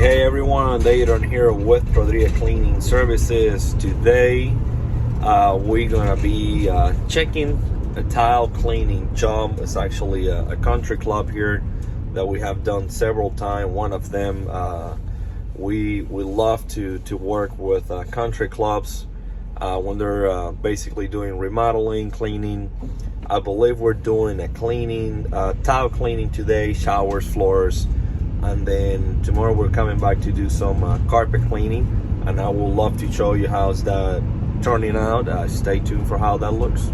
Hey everyone, Dayton here with Rodriguez Cleaning Services. Today we're gonna be checking a tile cleaning job. It's actually a country club here that we have done several times. One of them, we love to work with country clubs when they're basically doing remodeling, cleaning. I believe we're doing a cleaning, tile cleaning today, showers, floors. And then tomorrow we're coming back to do some carpet cleaning, and I would love to show you how's that turning out. Stay tuned for how that looks.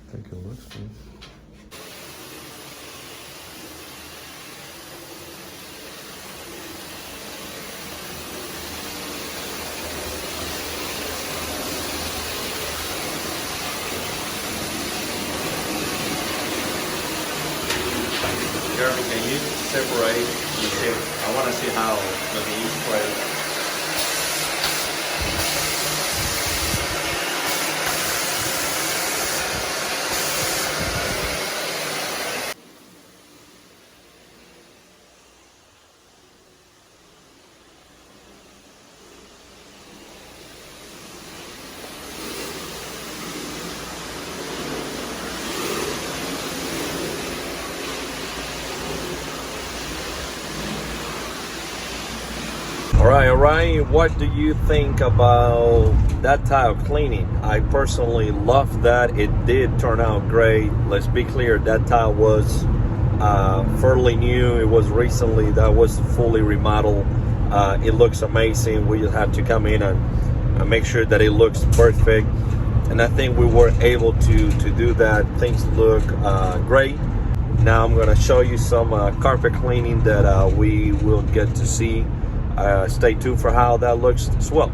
I think it looks good. Jeremy, can you separate the shape? I want to see how the each spray. All right. What do you think about that tile cleaning? I personally love that. It did turn out great. Let's be clear, that tile was fairly new. It was recently, that was fully remodeled. It looks amazing. We just have to come in and make sure that it looks perfect. And I think we were able to do that. Things look great. Now I'm gonna show you some carpet cleaning that we will get to see. Stay tuned for how that looks as well.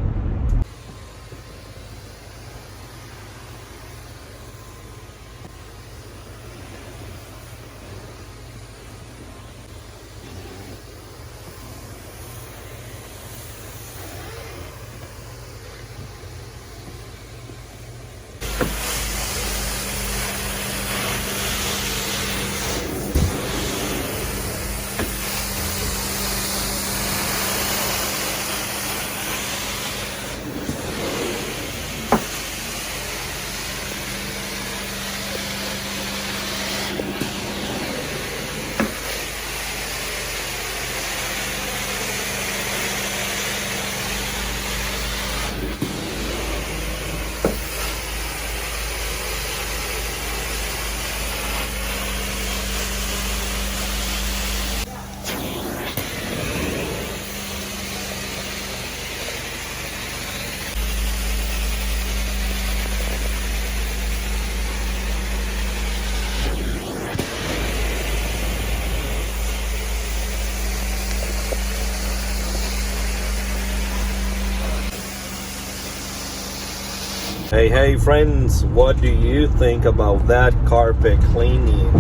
Hey friends, what do you think about that carpet cleaning?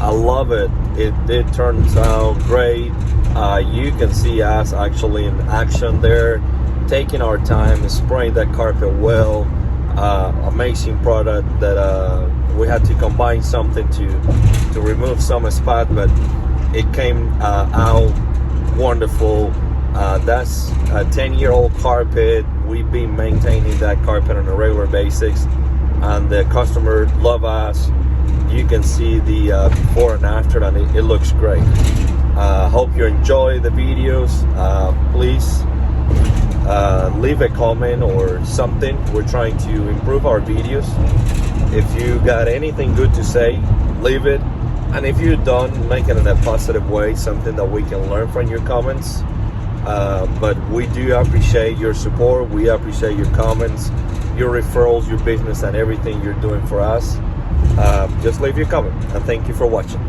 I love it. It turns out great. You can see us actually in action there, taking our time, spraying that carpet well. Amazing product that we had to combine something to remove some spots, but it came out wonderful. That's a 10-year-old carpet. We've been maintaining that carpet on a regular basis, and the customer love us. You can see the before and after, and it looks great. Hope you enjoy the videos. Please leave a comment or something. We're trying to improve our videos. If you got anything good to say, leave it. And if you're done, make it in a positive way, something that we can learn from your comments. But we do appreciate your support. We appreciate your comments, your referrals, your business, and everything you're doing for us. Just leave your comment, and thank you for watching.